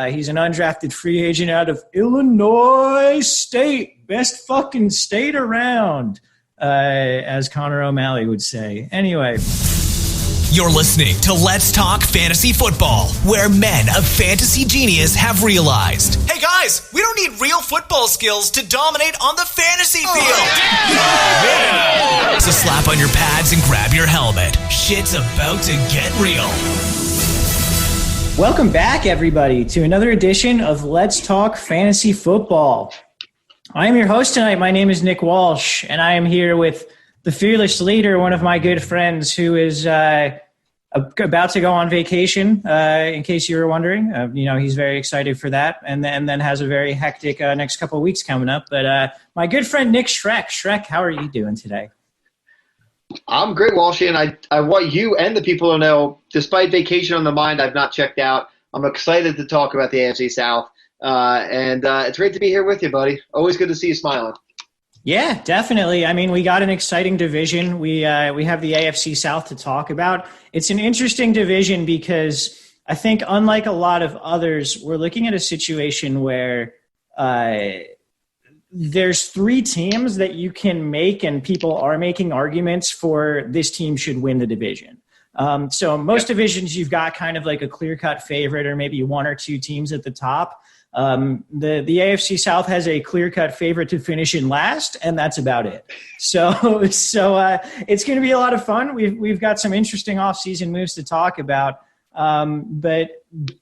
He's an undrafted free agent out of Illinois State. Best fucking state around, as Connor O'Malley would say. Anyway. You're listening to Let's Talk Fantasy Football, where men of fantasy genius have realized, hey guys, we don't need real football skills to dominate on the fantasy field. Yeah. So slap on your pads and grab your helmet. Shit's about to get real. Welcome back, everybody, to another edition of Let's Talk Fantasy Football. I am your host tonight. My name is Nick Walsh, and I am here with the fearless leader, one of my good friends who is about to go on vacation, in case you were wondering. He's very excited for that, and then has a very hectic next couple of weeks coming up. But my good friend Nick Schreck. Schreck, how are you doing today? I'm great, Walshy, and I want you and the people to know, despite vacation on the mind, I've not checked out. I'm excited to talk about the AFC South, and it's great to be here with you, buddy. Always good to see you smiling. Yeah, definitely. I mean, we got an exciting division. We have the AFC South to talk about. It's an interesting division because I think, unlike a lot of others, we're looking at a situation where there's three teams that you can make, and people are making arguments for this team should win the division. So most divisions, you've got kind of like a clear-cut favorite or maybe one or two teams at the top. The AFC South has a clear-cut favorite to finish in last, and that's about it. So it's going to be a lot of fun. We've got some interesting offseason moves to talk about. But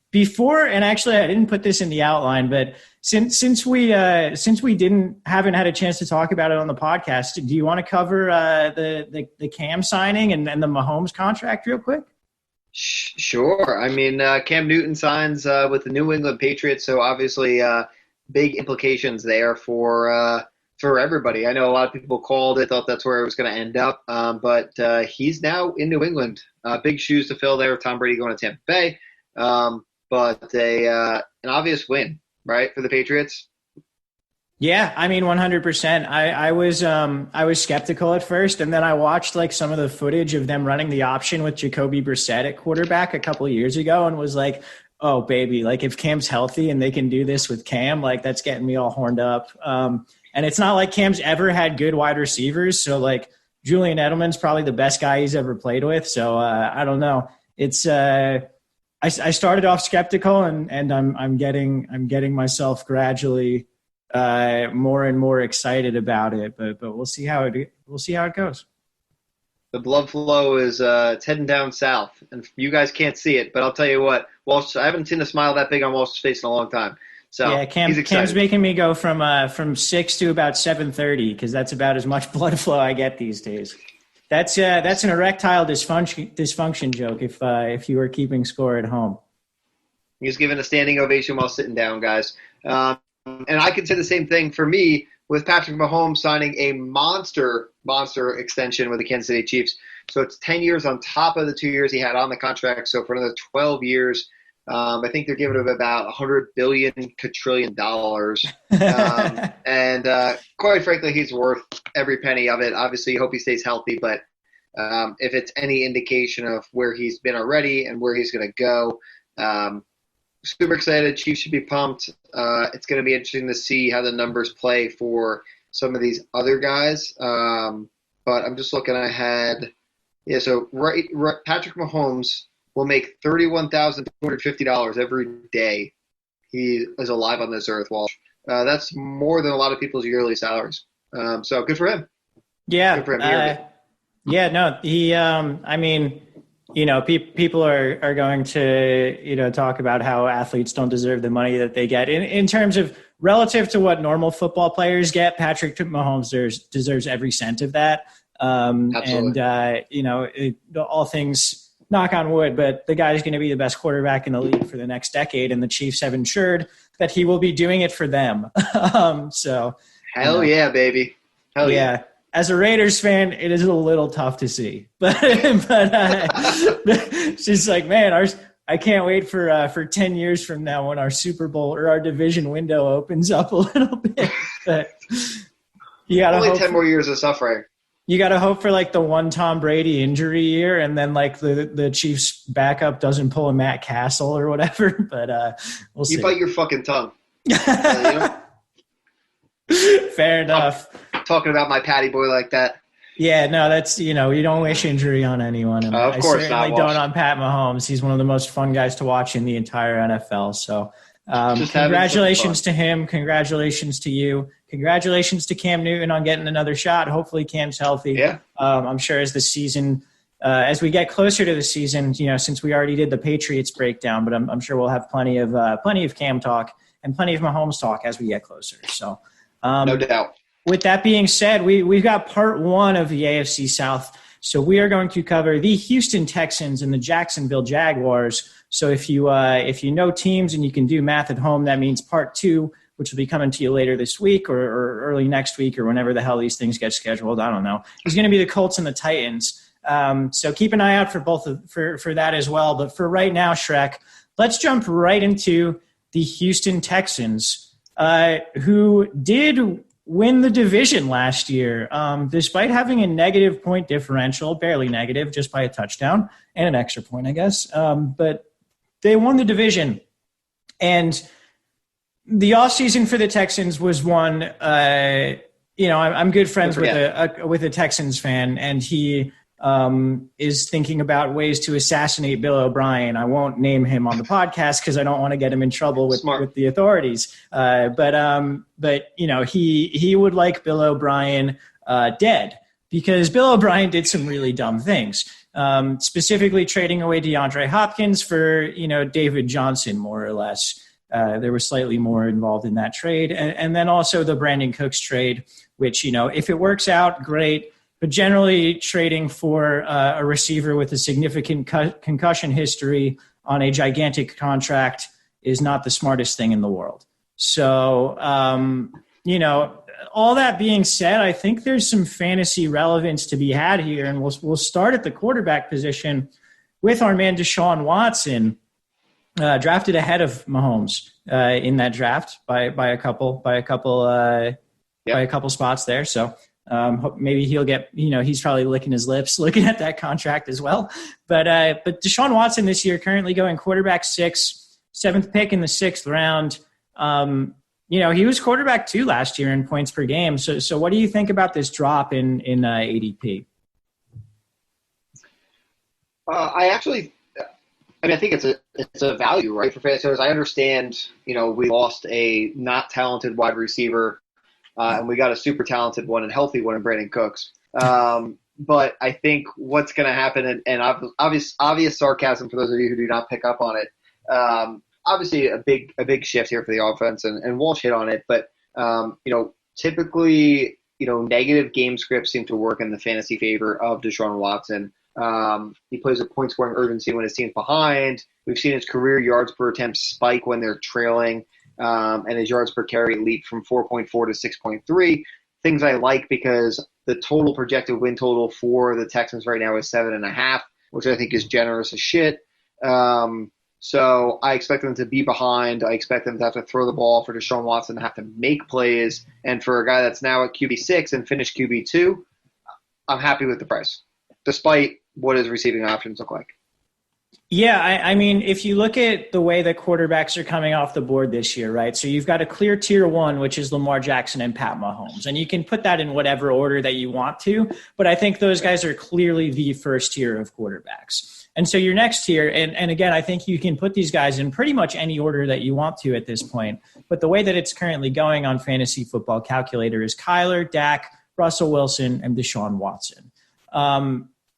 before, and actually I didn't put this in the outline, but since we haven't had a chance to talk about it on the podcast, do you want to cover the Cam signing and the Mahomes contract real quick? Sure. I mean, Cam Newton signs with the New England Patriots, so obviously big implications there for everybody. I know a lot of people thought that's where it was going to end up, but he's now in New England. Big shoes to fill there with Tom Brady going to Tampa Bay, but an obvious win, right, for the Patriots? Yeah, I mean, 100%. I was skeptical at first, and then I watched like some of the footage of them running the option with Jacoby Brissett at quarterback a couple of years ago, and was like, oh baby, like if Cam's healthy and they can do this with Cam, like that's getting me all horned up. And it's not like Cam's ever had good wide receivers, so like Julian Edelman's probably the best guy he's ever played with. So I don't know. It's I started off skeptical, and I'm getting myself gradually more and more excited about it, but we'll see how it goes. The blood flow is it's heading down south, and you guys can't see it, but I'll tell you what, Walsh, I haven't seen a smile that big on Walsh's face in a long time. So yeah, Cam's making me go from 6 to about 7:30 because that's about as much blood flow I get these days. That's an erectile dysfunction joke if you were keeping score at home. He's giving a standing ovation while sitting down, guys. And I could say the same thing for me with Patrick Mahomes signing a monster extension with the Kansas City Chiefs. So it's 10 years on top of the 2 years he had on the contract. So for another 12 years, I think they're giving him about $100 billion quadrillion. And quite frankly, he's worth every penny of it. Obviously, you hope he stays healthy, but if it's any indication of where he's been already and where he's going to go, super excited. Chiefs should be pumped. It's going to be interesting to see how the numbers play for some of these other guys. But I'm just looking ahead. Yeah, so right, Patrick Mahomes will make $31,250 every day he is alive on this earth, Walsh. That's more than a lot of people's yearly salaries. So good for him. Yeah. Good for him. He, I mean, people are going to, talk about how athletes don't deserve the money that they get. In terms of relative to what normal football players get, Patrick Mahomes deserves every cent of that. Absolutely. And, all things, knock on wood, but the guy's going to be the best quarterback in the league for the next decade, and the Chiefs have ensured that he will be doing it for them. Hell yeah, baby. Hell yeah. As a Raiders fan, it is a little tough to see, but it's just like, man, I can't wait for 10 years from now when our Super Bowl or our division window opens up a little bit. But you gotta only 10 more years of suffering. You got to hope for like the one Tom Brady injury year, and then like the Chiefs backup doesn't pull a Matt Castle or whatever. But we'll see. You bite your fucking tongue. Fair enough. Talking about my Patty boy like that. Yeah, no, that's, you don't wish injury on anyone. And of course I certainly not, don't on Pat Mahomes. He's one of the most fun guys to watch in the entire NFL. So congratulations to him. Congratulations to you. Congratulations to Cam Newton on getting another shot. Hopefully Cam's healthy. Yeah. I'm sure as the season, as we get closer to the season, since we already did the Patriots breakdown, but I'm sure we'll have plenty of Cam talk and plenty of Mahomes talk as we get closer. So no doubt. With that being said, we've got part one of the AFC South. So we are going to cover the Houston Texans and the Jacksonville Jaguars. So if you know teams and you can do math at home, that means part two, which will be coming to you later this week or early next week or whenever the hell these things get scheduled. I don't know. It's going to be the Colts and the Titans. So keep an eye out for both for that as well. But for right now, Schreck, let's jump right into the Houston Texans, who did win the division last year, despite having a negative point differential, barely negative, just by a touchdown and an extra point, I guess. But they won the division. And the offseason for the Texans was one, I'm good friends with a Texans fan, and he is thinking about ways to assassinate Bill O'Brien. I won't name him on the podcast because I don't want to get him in trouble with the authorities. But he would like Bill O'Brien dead, because Bill O'Brien did some really dumb things, specifically trading away DeAndre Hopkins for, David Johnson, more or less. There was slightly more involved in that trade. And then also the Brandon Cooks trade, which, if it works out, great. But generally trading for a receiver with a significant concussion history on a gigantic contract is not the smartest thing in the world. So, all that being said, I think there's some fantasy relevance to be had here. And we'll start at the quarterback position with our man Deshaun Watson, drafted ahead of Mahomes in that draft by a couple spots there. So maybe he'll get, he's probably licking his lips looking at that contract as well. But Deshaun Watson this year currently going quarterback 6, 7th pick in the 6th round. He was quarterback 2 last year in points per game. So what do you think about this drop in ADP? I think it's a value, right, for fantasy owners. I understand, we lost a not talented wide receiver, and we got a super talented one and healthy one in Brandon Cooks. But I think what's going to happen, and obvious sarcasm for those of you who do not pick up on it. Obviously, a big shift here for the offense, and Walsh hit on it. But typically, negative game scripts seem to work in the fantasy favor of Deshaun Watson. He plays with point scoring urgency when his team's behind. We've seen his career yards per attempt spike when they're trailing, and his yards per carry leap from 4.4 to 6.3. Things I like, because the total projected win total for the Texans right now is 7.5, which I think is generous as shit. So I expect them to be behind. I expect them to have to throw the ball for Deshaun Watson to have to make plays. And for a guy that's now at QB6 and finished QB2, I'm happy with the price, despite what his receiving options look like. Yeah, I mean, if you look at the way that quarterbacks are coming off the board this year, right? So you've got a clear tier 1, which is Lamar Jackson and Pat Mahomes. And you can put that in whatever order that you want to. But I think those guys are clearly the first tier of quarterbacks. And so your next tier, and again, I think you can put these guys in pretty much any order that you want to at this point. But the way that it's currently going on Fantasy Football Calculator is Kyler, Dak, Russell Wilson, and Deshaun Watson.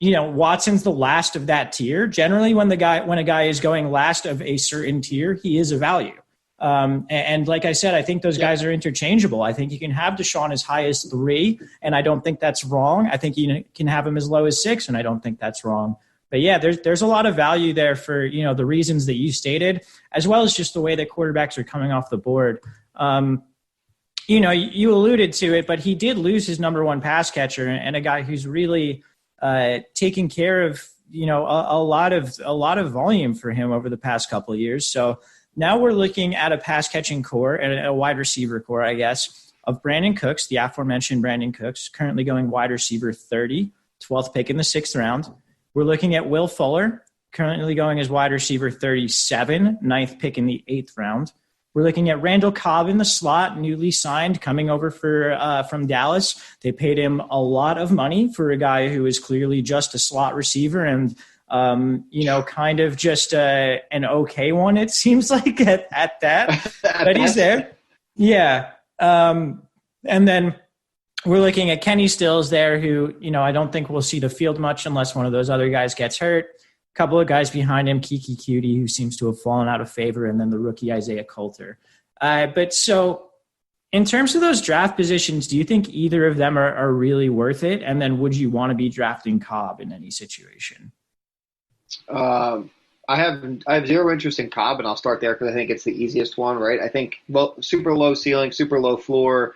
Watson's the last of that tier. Generally, when a guy is going last of a certain tier, he is a value. And like I said, I think those guys are interchangeable. I think you can have Deshaun as high as 3, and I don't think that's wrong. I think you can have him as low as 6, and I don't think that's wrong. But yeah, there's a lot of value there for, the reasons that you stated, as well as just the way that quarterbacks are coming off the board. You alluded to it, but he did lose his number 1 pass catcher, and a guy who's really taking care of, a lot of volume for him over the past couple of years. So now we're looking at a pass catching core and a wide receiver core, I guess, of Brandon Cooks, the aforementioned Brandon Cooks, currently going wide receiver 30, 12th pick in the 6th round. We're looking at Will Fuller, currently going as wide receiver 37, 9th pick in the 8th round. We're looking at Randall Cobb in the slot, newly signed, coming over from Dallas. They paid him a lot of money for a guy who is clearly just a slot receiver and, kind of just an okay one, it seems like, at that. But he's there. Yeah. And then we're looking at Kenny Stills there, who, I don't think we'll see the field much unless one of those other guys gets hurt. A couple of guys behind him, Kiki Cutie, who seems to have fallen out of favor, and then the rookie Isaiah Coulter. But so in terms of those draft positions, do you think either of them are really worth it? And then would you want to be drafting Cobb in any situation? I have zero interest in Cobb, and I'll start there because I think it's the easiest one, right? I think, super low ceiling, super low floor.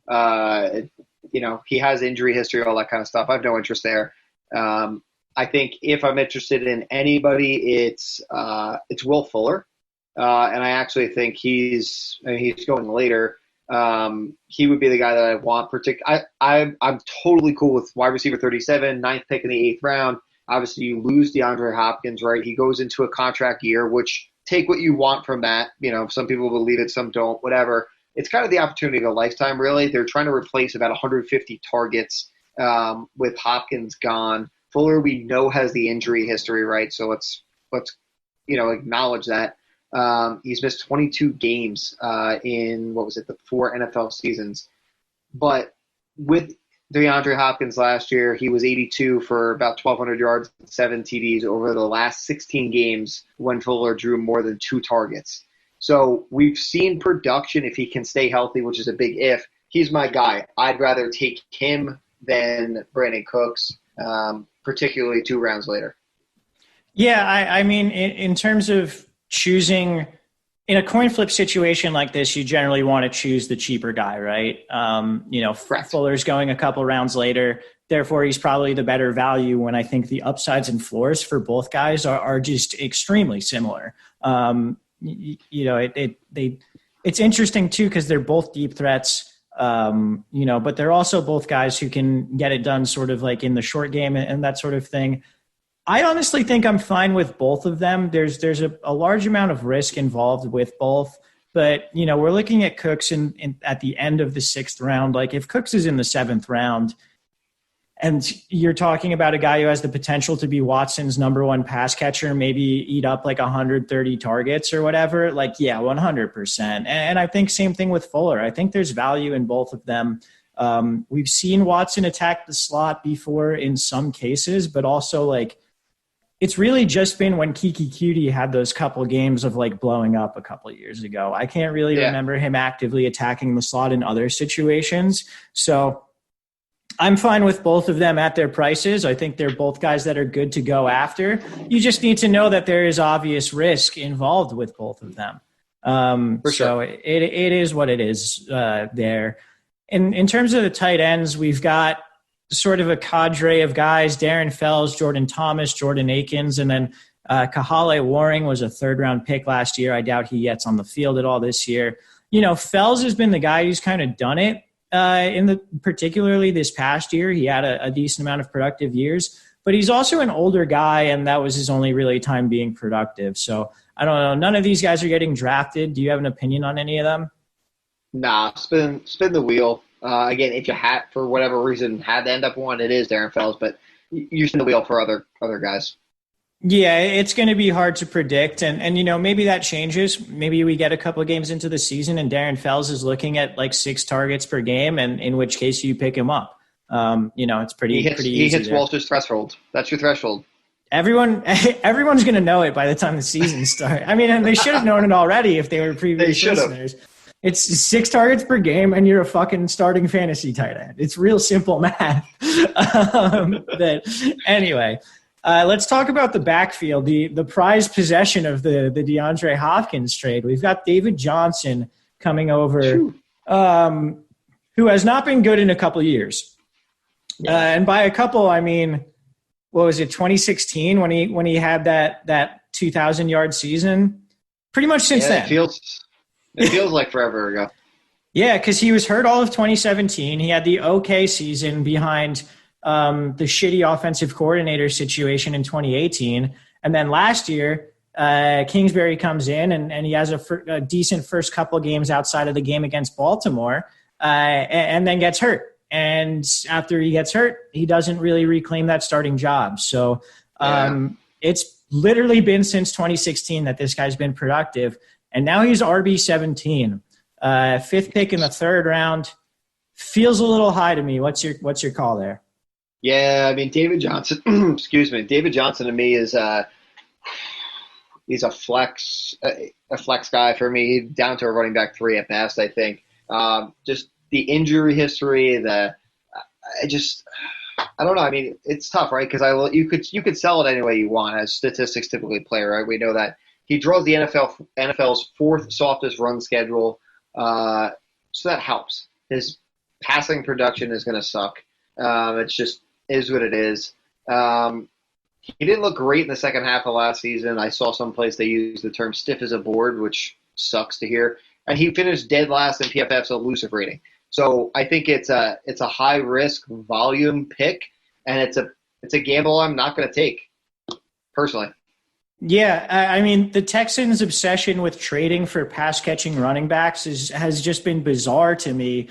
He has injury history, all that kind of stuff. I have no interest there. I think if I'm interested in anybody, it's Will Fuller, and I actually think he's going later. He would be the guy that I want. I'm totally cool with wide receiver 37, 9th pick in the 8th round. Obviously, you lose DeAndre Hopkins, right? He goes into a contract year, which take what you want from that. Some people believe it, some don't, whatever. It's kind of the opportunity of a lifetime, really. They're trying to replace about 150 targets with Hopkins gone. Fuller, we know, has the injury history, right? So let's acknowledge that. He's missed 22 games in, the 4 NFL seasons. But with DeAndre Hopkins last year, he was 82 for about 1,200 yards and 7 TDs over the last 16 games when Fuller drew more than 2 targets. So we've seen production if he can stay healthy, which is a big if. He's my guy. I'd rather take him than Brandon Cooks. Particularly 2 rounds later. Yeah, I mean, in terms of choosing in a coin flip situation like this, you generally want to choose the cheaper guy, right? Correct. Fuller's going a couple rounds later. Therefore, he's probably the better value when I think the upsides and floors for both guys are just extremely similar. It's interesting too, because they're both deep threats. But they're also both guys who can get it done sort of like in the short game and that sort of thing. I honestly think I'm fine with both of them. There's a large amount of risk involved with both, but we're looking at Cooks at the end of the 6th round. Like if Cooks is in the 7th round and you're talking about a guy who has the potential to be Watson's number 1 pass catcher, maybe eat up like 130 targets or whatever, like, yeah, 100%. And I think same thing with Fuller. I think there's value in both of them. We've seen Watson attack the slot before in some cases, but also like it's really just been when Kiki Cutie had those couple games of like blowing up a couple of years ago. I can't really remember him actively attacking the slot in other situations. So I'm fine with both of them at their prices. I think they're both guys that are good to go after. You just need to know that there is obvious risk involved with both of them. For sure. So it is what it is there. In terms of the tight ends, we've got sort of a cadre of guys, Darren Fells, Jordan Thomas, Jordan Akins, and then Kahale Waring was a 3rd-round pick last year. I doubt he gets on the field at all this year. Fells has been the guy who's kind of done it. Particularly this past year, he had a decent amount of productive years, but he's also an older guy, and that was his only really time being productive. So I don't know. None of these guys are getting drafted. Do you have an opinion on any of them? Nah, spin the wheel. Again, if you had, for whatever reason, had to end up one, it is Darren Fells, but you spin the wheel for other guys. Yeah, it's going to be hard to predict. And maybe that changes. Maybe we get a couple of games into the season and Darren Fells is looking at like 6 targets per game, and in which case you pick him up. It's pretty easy. He hits Walsh's threshold. That's your threshold. Everyone's going to know it by the time the season starts. I mean, and they should have known it already if they were previous listeners. It's 6 targets per game, and you're a fucking starting fantasy tight end. It's real simple math. Anyway. Let's talk about the backfield, the prized possession of the DeAndre Hopkins trade. We've got David Johnson coming over, who has not been good in a couple of years. And by a couple, I mean, what was it, 2016 when he had that 2,000-yard season? Pretty much since then. It feels like forever ago. Yeah, because he was hurt all of 2017. He had the okay season behind the shitty offensive coordinator situation in 2018. And then last year, Kingsbury comes in and he has a decent first couple games outside of the game against Baltimore and then gets hurt. And after he gets hurt, he doesn't really reclaim that starting job. So it's literally been since 2016 that this guy's been productive. And now he's RB17. Fifth pick in the third round. Feels a little high to me. What's your call there? Yeah, I mean, David Johnson, excuse me. David Johnson to me is he's a flex guy for me. He's down to a running back 3 at best, I think. Just the injury history, I don't know. I mean, it's tough, right? Because you could sell it any way you want, as statistics typically play, right? We know that he draws the NFL's 4th softest run schedule, so that helps. His passing production is going to suck. It's just is what it is. He didn't look great in the second half of last season. I saw someplace they used the term "stiff as a board," which sucks to hear. And he finished dead last in PFF's elusive rating. So I think it's a high risk volume pick, and it's a gamble I'm not going to take personally. Yeah, I mean, the Texans' obsession with trading for pass catching running backs has just been bizarre to me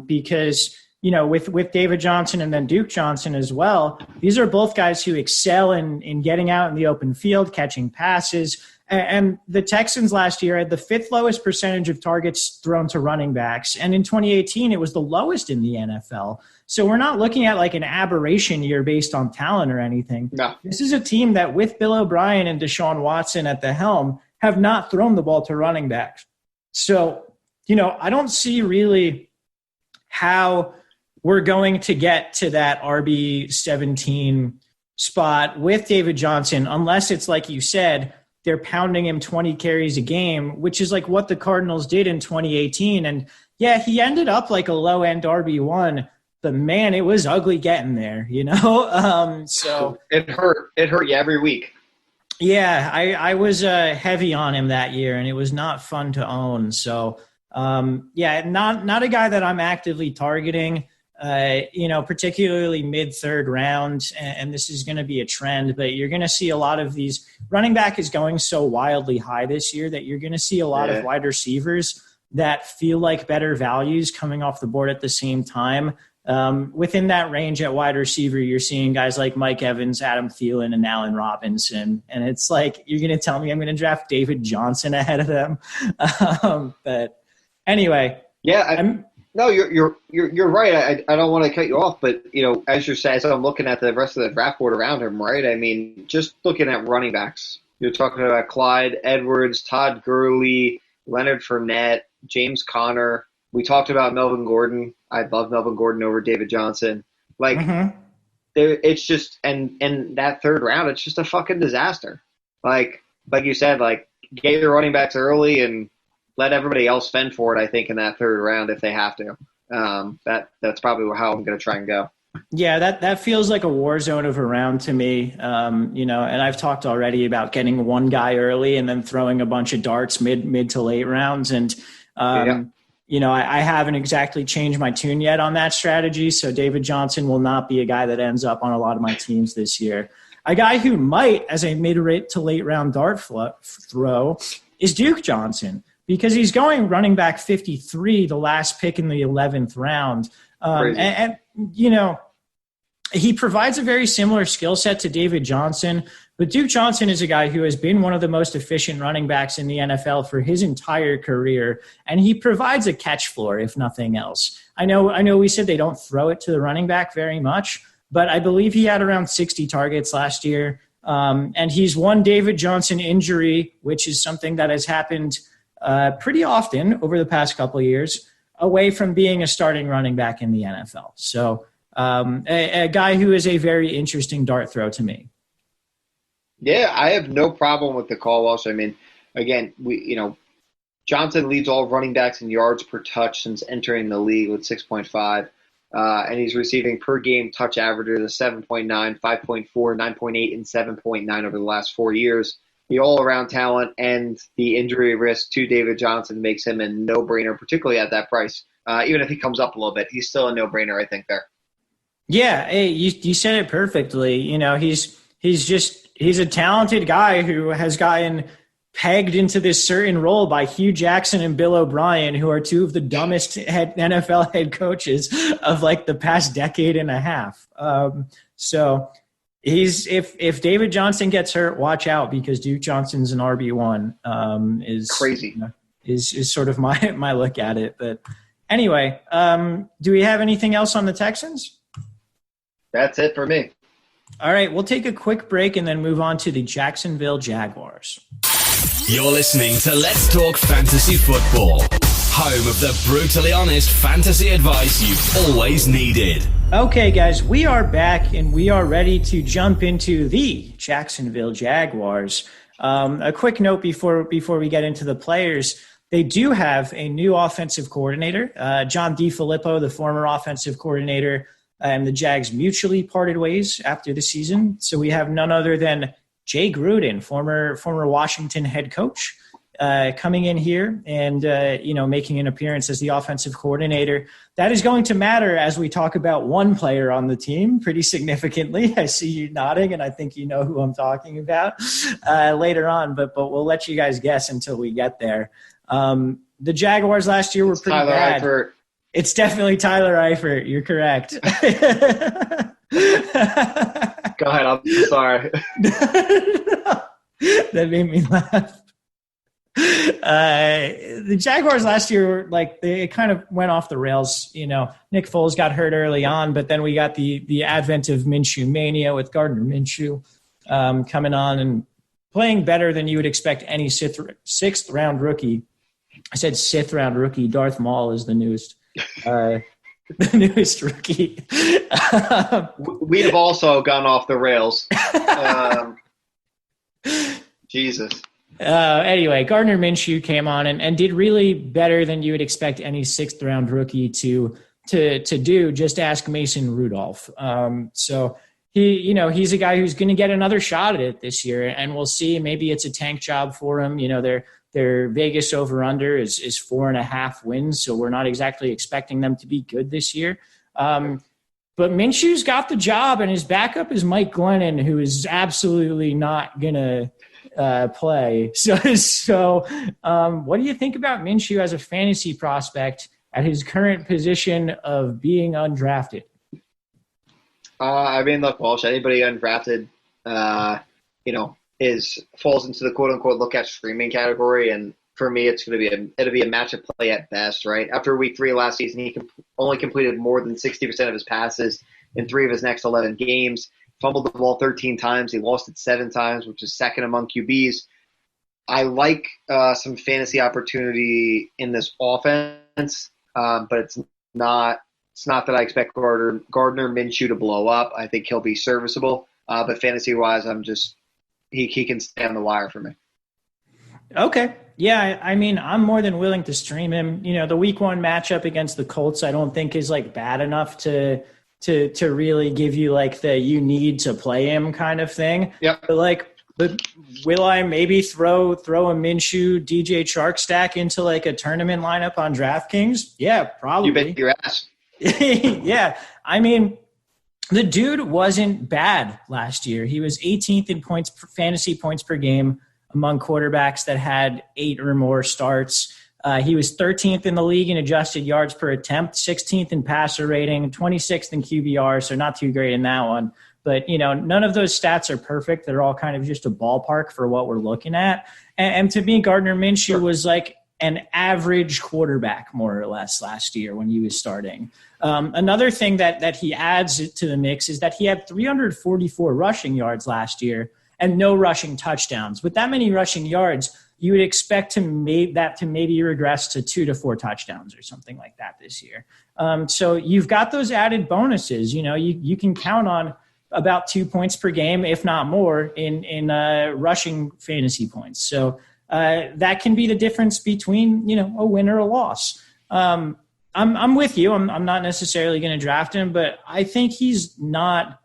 because, you know, with David Johnson and then Duke Johnson as well, these are both guys who excel in getting out in the open field, catching passes. And the Texans last year had the 5th lowest percentage of targets thrown to running backs. And in 2018, it was the lowest in the NFL. So we're not looking at like an aberration year based on talent or anything. No. This is a team that with Bill O'Brien and Deshaun Watson at the helm have not thrown the ball to running backs. So, you know, I don't see really how we're going to get to that RB17 spot with David Johnson, unless it's like you said, they're pounding him 20 carries a game, which is like what the Cardinals did in 2018. And yeah, he ended up like a low end RB1, but man, it was ugly getting there, you know? So it hurt you every week. Yeah, I was heavy on him that year, and it was not fun to own. So yeah, not a guy that I'm actively targeting. You know, particularly mid-third round, and this is going to be a trend, but you're going to see a lot of these. Running back is going so wildly high this year that you're going to see a lot of wide receivers that feel like better values coming off the board at the same time. Within that range at wide receiver, you're seeing guys like Mike Evans, Adam Thielen, and Allen Robinson, and it's like, you're going to tell me I'm going to draft David Johnson ahead of them? But anyway. Yeah, No, you're right. I don't want to cut you off, but you know, as you're saying, so I'm looking at the rest of the draft board around him, right? I mean, just looking at running backs, you're talking about Clyde Edwards, Todd Gurley, Leonard Fournette, James Conner. We talked about Melvin Gordon. I love Melvin Gordon over David Johnson. Like, it's just and that third round, it's just a fucking disaster. Like you said, like get your running backs early and let everybody else fend for it, I think, in that third round if they have to. That's probably how I'm going to try and go. Yeah, that feels like a war zone of a round to me. You know, and I've talked already about getting one guy early and then throwing a bunch of darts mid to late rounds. And, you know, I haven't exactly changed my tune yet on that strategy. So David Johnson will not be a guy that ends up on a lot of my teams this year. A guy who might, as a mid to late round dart throw, is Duke Johnson, because he's going running back 53, the last pick in the 11th round. And, you know, he provides a very similar skill set to David Johnson, but Duke Johnson is a guy who has been one of the most efficient running backs in the NFL for his entire career, and he provides a catch floor, if nothing else. I know we said they don't throw it to the running back very much, but I believe he had around 60 targets last year, and he's one David Johnson injury, which is something that has happened pretty often over the past couple of years, away from being a starting running back in the NFL. So a guy who is a very interesting dart throw to me. Yeah, I have no problem with the call, Walsh. I mean, again, Johnson leads all running backs in yards per touch since entering the league with 6.5. And he's receiving per game touch averages of 7.9, 5.4, 9.8, and 7.9 over the last 4 years. the all-around talent and the injury risk to David Johnson makes him a no-brainer, particularly at that price. Even if he comes up a little bit, he's still a no-brainer, I think, there. Yeah, hey, you said it perfectly. You know, he's a talented guy who has gotten pegged into this certain role by Hugh Jackson and Bill O'Brien, who are two of the dumbest NFL head coaches of like the past decade and a half. So if David Johnson gets hurt, watch out, because Duke Johnson's an RB1. Is crazy. You know, is sort of my look at it. But anyway, do we have anything else on the Texans? That's it for me. All right, we'll take a quick break and then move on to the Jacksonville Jaguars. You're listening to Let's Talk Fantasy Football, home of the brutally honest fantasy advice you've always needed. Okay, guys, we are back and we are ready to jump into the Jacksonville Jaguars. A quick note before we get into the players. They do have a new offensive coordinator. John DeFilippo, the former offensive coordinator, and the Jags mutually parted ways after the season. So we have none other than Jay Gruden, former Washington head coach, coming in here and making an appearance as the offensive coordinator. That is going to matter as we talk about one player on the team pretty significantly. I see you nodding, and I think you know who I'm talking about later on, but we'll let you guys guess until we get there. The Jaguars last year were pretty Tyler bad. Eifert. It's definitely Tyler Eifert. You're correct. Go ahead. I'm sorry. That made me laugh. The Jaguars last year, they kind of went off the rails. You know, Nick Foles got hurt early on, but then we got the advent of Minshew mania with Gardner Minshew coming on and playing better than you would expect any sixth round rookie. I said sixth round rookie. Darth Maul is the newest rookie. We have also gone off the rails. Jesus. Anyway, Gardner Minshew came on and did really better than you would expect any sixth round rookie to do. Just ask Mason Rudolph. So he's a guy who's going to get another shot at it this year, and we'll see. Maybe it's a tank job for him. You know, their Vegas over-under is 4.5 wins, so we're not exactly expecting them to be good this year. But Minshew's got the job, and his backup is Mike Glennon, who is absolutely not going to play. So what do you think about Minshew as a fantasy prospect at his current position of being undrafted? Look, Walsh, anybody undrafted, falls into the quote unquote look at streaming category. And for me, it'll be a matchup play at best, right? After week 3 last season, he only completed more than 60% of his passes in 3 of his next 11 games, fumbled the ball 13 times. He lost it 7 times, which is second among QBs. I like some fantasy opportunity in this offense, but it's not that I expect Gardner Minshew to blow up. I think he'll be serviceable, but fantasy-wise, he can stay on the wire for me. Okay. Yeah, I'm more than willing to stream him. You know, the week 1 matchup against the Colts, I don't think is bad enough to really give you the you need to play him kind of thing. Yep. But will I maybe throw a Minshew DJ Chark stack into a tournament lineup on DraftKings? Yeah, probably. You bet your ass. Yeah. The dude wasn't bad last year. He was 18th in fantasy points per game among quarterbacks that had 8 or more starts. He was 13th in the league in adjusted yards per attempt, 16th in passer rating, 26th in QBR, so not too great in that one. But, none of those stats are perfect. They're all kind of just a ballpark for what we're looking at. And to me, Gardner Minshew was an average quarterback, more or less, last year when he was starting. Another thing that he adds to the mix is that he had 344 rushing yards last year and no rushing touchdowns. With that many rushing yards, you would expect to maybe regress to 2 to 4 touchdowns or something like that this year. So you've got those added bonuses. You can count on about 2 points per game, if not more, in rushing fantasy points. So that can be the difference between a win or a loss. I'm with you. I'm not necessarily going to draft him, but I think he's going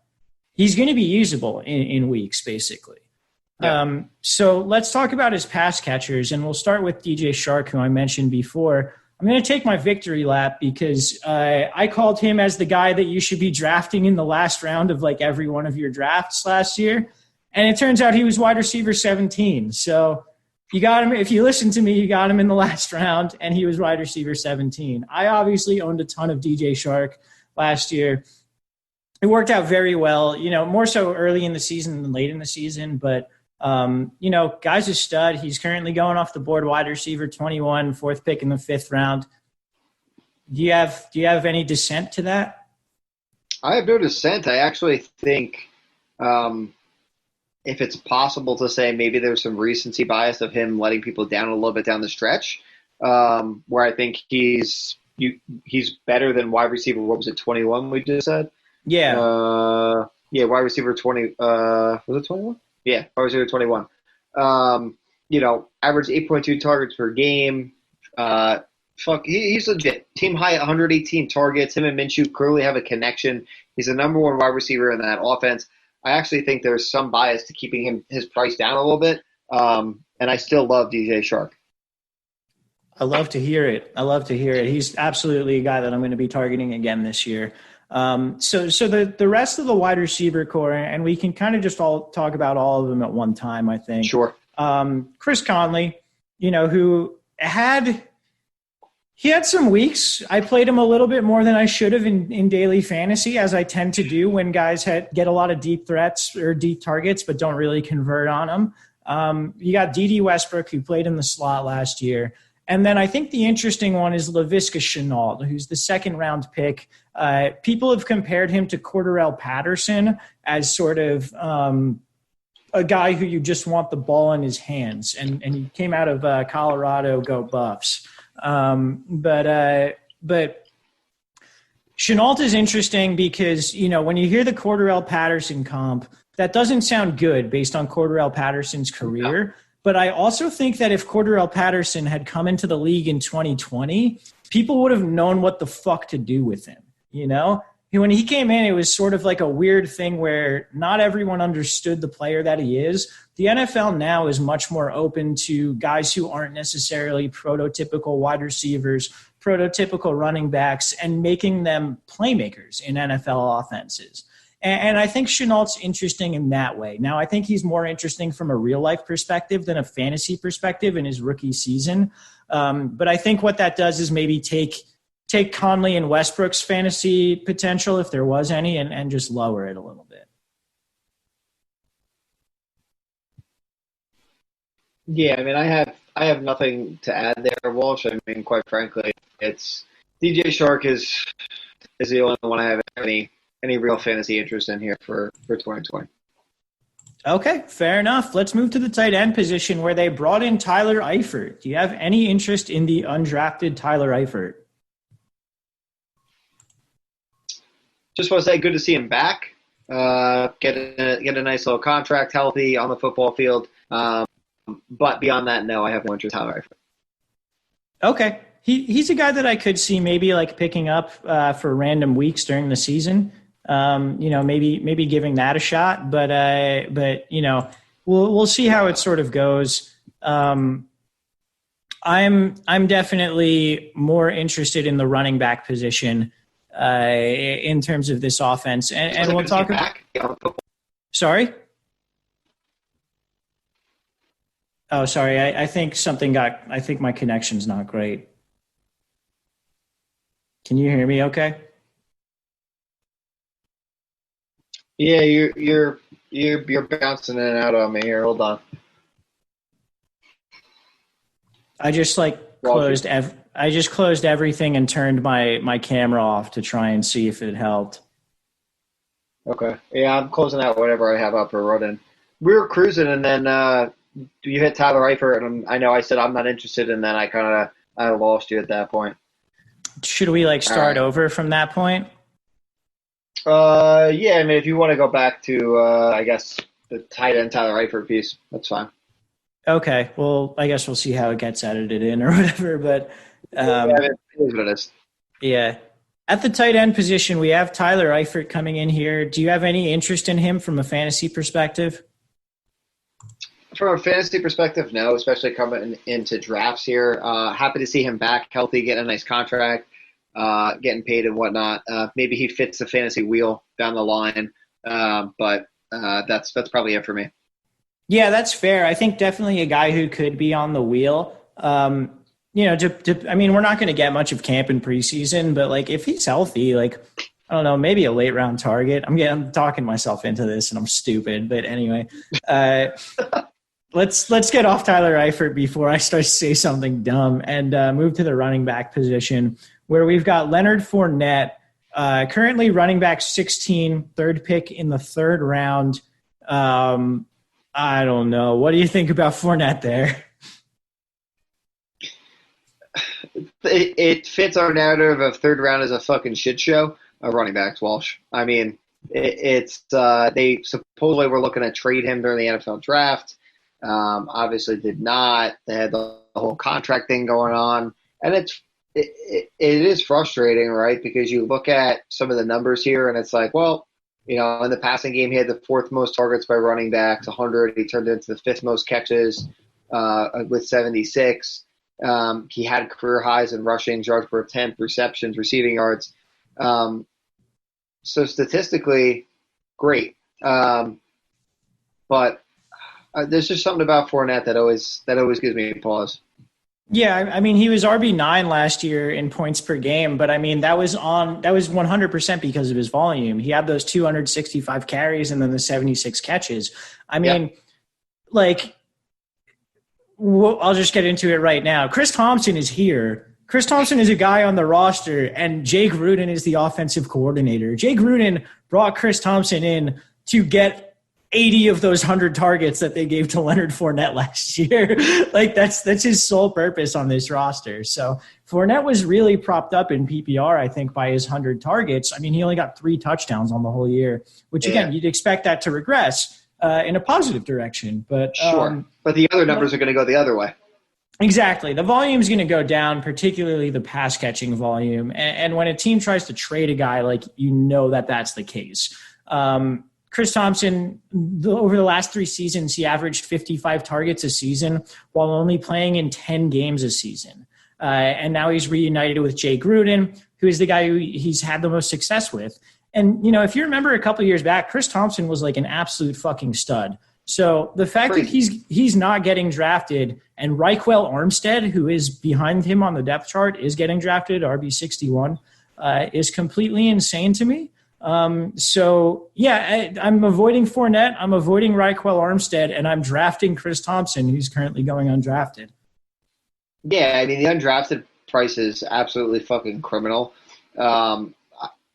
to be usable in weeks, basically. So let's talk about his pass catchers, and we'll start with DJ Chark, who I mentioned before. I'm going to take my victory lap because I called him as the guy that you should be drafting in the last round of like every one of your drafts last year. And it turns out he was wide receiver 17. So you got him. If you listen to me, you got him in the last round, and he was wide receiver 17. I obviously owned a ton of DJ Chark last year. It worked out very well, more so early in the season than late in the season. But, guy's a stud. He's currently going off the board wide receiver 21, fourth pick in the fifth round. Do you have any dissent to that? I have no dissent. I actually think if it's possible to say maybe there's some recency bias of him letting people down a little bit down the stretch, where I think he's better than wide receiver. What was it, 21? We just said. Yeah. Wide receiver 20. Was it 21? Yeah, wide receiver 21. Average 8.2 targets per game. He's legit. Team high 118 targets. Him and Minshew clearly have a connection. He's the number one wide receiver in that offense. I actually think there's some bias to keeping his price down a little bit. And I still love DJ Chark. I love to hear it. He's absolutely a guy that I'm going to be targeting again this year. So the rest of the wide receiver core, and we can kind of just all talk about all of them at one time, I think. Sure. Chris Conley, who had some weeks. I played him a little bit more than I should have in daily fantasy, as I tend to do when guys get a lot of deep threats or deep targets, but don't really convert on them. You got D.D. Westbrook, who played in the slot last year. And then I think the interesting one is Laviska Shenault, who's the second-round pick. People have compared him to Cordarrelle Patterson as sort of a guy who you just want the ball in his hands. And he came out of Colorado, go Buffs. But Shenault is interesting because, when you hear the Cordarrelle Patterson comp, that doesn't sound good based on Cordarrelle Patterson's career. No. But I also think that if Cordarrelle Patterson had come into the league in 2020, people would have known what the fuck to do with him. When he came in, it was sort of like a weird thing where not everyone understood the player that he is. The NFL now is much more open to guys who aren't necessarily prototypical wide receivers, prototypical running backs, and making them playmakers in NFL offenses. And I think Chenault's interesting in that way. Now, I think he's more interesting from a real-life perspective than a fantasy perspective in his rookie season. But I think what that does is maybe take Conley and Westbrook's fantasy potential, if there was any, and just lower it a little bit. Yeah, I mean, I have nothing to add there, Walsh. I mean, quite frankly, it's DJ Chark is the only one I have any real fantasy interest in here for 2020. Okay, fair enough. Let's move to the tight end position where they brought in Tyler Eifert. Do you have any interest in the undrafted Tyler Eifert? Just want to say good to see him back. Get a nice little contract, healthy on the football field. But beyond that, no, I have no interest in Tyler Eifert. Okay. He's a guy that I could see maybe like picking up for random weeks during the season. Maybe giving that a shot, but we'll see how it sort of goes. I'm definitely more interested in the running back position in terms of this offense, and we'll talk about. Sorry. Oh, sorry. I think I think my connection's not great. Can you hear me okay? Yeah, you're bouncing in and out on me here. Hold on. I just closed everything and turned my camera off to try and see if it helped. Okay. Yeah, I'm closing out whatever I have up or wrote in. We were cruising, and then you hit Tyler Eifert, and I know I said I'm not interested, and then I lost you at that point. Should we start over from that point? Yeah, I mean, if you want to go back to, I guess, the tight end Tyler Eifert piece, that's fine. Okay, well, I guess we'll see how it gets edited in or whatever, but it is what it is. Yeah. At the tight end position, we have Tyler Eifert coming in here. Do you have any interest in him from a fantasy perspective? From a fantasy perspective, no, especially coming into drafts here. Happy to see him back, healthy, getting a nice contract, getting paid and whatnot. Maybe he fits the fantasy wheel down the line, but that's probably it for me. Yeah, that's fair. I think definitely a guy who could be on the wheel. I mean, we're not going to get much of camp in preseason, but like if he's healthy, like I don't know, maybe a late round target. I'm talking myself into this, and I'm stupid, but anyway. Let's get off Tyler Eifert before I start to say something dumb and move to the running back position, where we've got Leonard Fournette, currently running back 16, third pick in the third round. I don't know. What do you think about Fournette there? It fits our narrative of third round as a fucking shit show of running backs, Walsh. I mean, they supposedly were looking to trade him during the NFL draft. Obviously did not. They had the whole contract thing going on. And it is frustrating, right? Because you look at some of the numbers here and it's like, well, you know, in the passing game, he had the fourth most targets by running backs, 100. He turned into the fifth most catches with 76. He had career highs in rushing, yards per attempt, receptions, receiving yards. So statistically, great. But there's just something about Fournette that always gives me pause. Yeah, I mean, he was RB9 last year in points per game, but I mean, that was 100% because of his volume. He had those 265 carries and then the 76 catches. I mean, I'll just get into it right now. Chris Thompson is here. Chris Thompson is a guy on the roster, and Jay Gruden is the offensive coordinator. Jay Gruden brought Chris Thompson in to get 80 of those 100 targets that they gave to Leonard Fournette last year. Like that's his sole purpose on this roster. So Fournette was really propped up in PPR, I think, by his 100 targets. I mean, he only got 3 touchdowns on the whole year, which again, you'd expect that to regress in a positive direction. But sure. But the other numbers are going to go the other way. Exactly. The volume is going to go down, particularly the pass catching volume. And when a team tries to trade a guy, like, you know that's the case. Chris Thompson, over the last 3 seasons, he averaged 55 targets a season while only playing in 10 games a season. And now he's reunited with Jay Gruden, who is the guy who he's had the most success with. And, you know, if you remember a couple of years back, Chris Thompson was like an absolute fucking stud. So the fact that he's not getting drafted, and Raquel Armstead, who is behind him on the depth chart, is getting drafted, RB61, is completely insane to me. So yeah, I'm avoiding Fournette, I'm avoiding Raquel Armstead, and I'm drafting Chris Thompson, who's currently going undrafted. Yeah, I mean, the undrafted price is absolutely fucking criminal.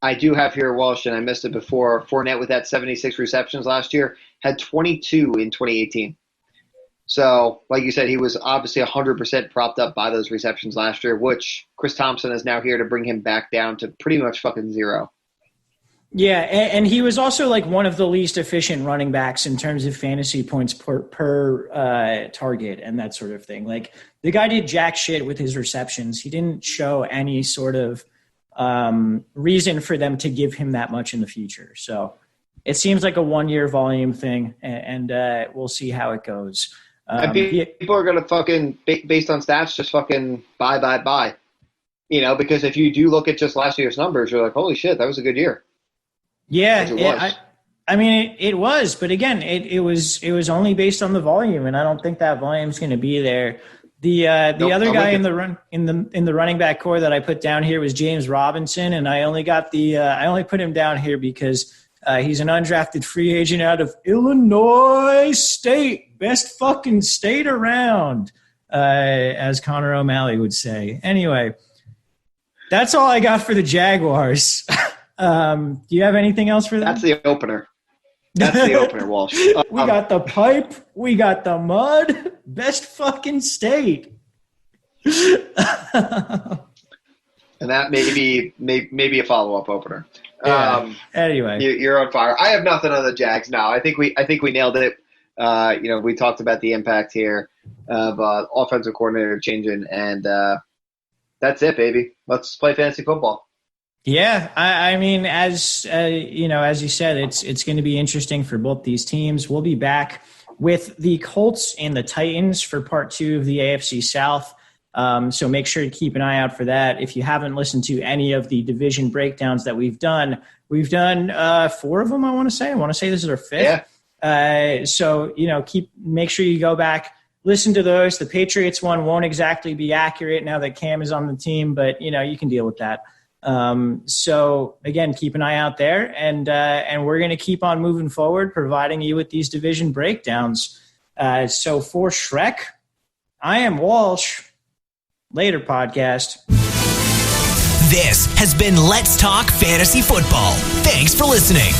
I do have here, Walsh, and I missed it before, Fournette with that 76 receptions last year had 22 in 2018. So, like you said, he was obviously 100% propped up by those receptions last year, which Chris Thompson is now here to bring him back down to pretty much fucking zero. Yeah, and he was also like one of the least efficient running backs in terms of fantasy points per target and that sort of thing. Like, the guy did jack shit with his receptions. He didn't show any sort of reason for them to give him that much in the future. So it seems like a 1-year volume thing, and we'll see how it goes. And people are going to fucking, based on stats, just fucking buy. You know, because if you do look at just last year's numbers, you're like, holy shit, that was a good year. Yeah, I mean, it was, but again, it was only based on the volume, and I don't think that volume is going to be there. The other guy in the running back core that I put down here was James Robinson, and I only put him down here because he's an undrafted free agent out of Illinois State, best fucking state around, as Connor O'Malley would say. Anyway, that's all I got for the Jaguars. Do you have anything else for them? That's the opener. Walsh. We got the pipe. We got the mud. Best fucking state. And that maybe a follow-up opener. Yeah. Anyway, you're on fire. I have nothing on the Jags now. I think we nailed it. We talked about the impact here of offensive coordinator changing, and that's it, baby. Let's play fantasy football. Yeah, I mean, as you said, it's going to be interesting for both these teams. We'll be back with the Colts and the Titans for part 2 of the AFC South. So make sure to keep an eye out for that. If you haven't listened to any of the division breakdowns that we've done 4 of them, I want to say this is our 5th. Yeah. So, make sure you go back, listen to those. The Patriots one won't exactly be accurate now that Cam is on the team, but, you can deal with that. So, again, keep an eye out there, and we're going to keep on moving forward, providing you with these division breakdowns. So for Schreck, I am Walsh. Later, podcast. This has been Let's Talk Fantasy Football. Thanks for listening.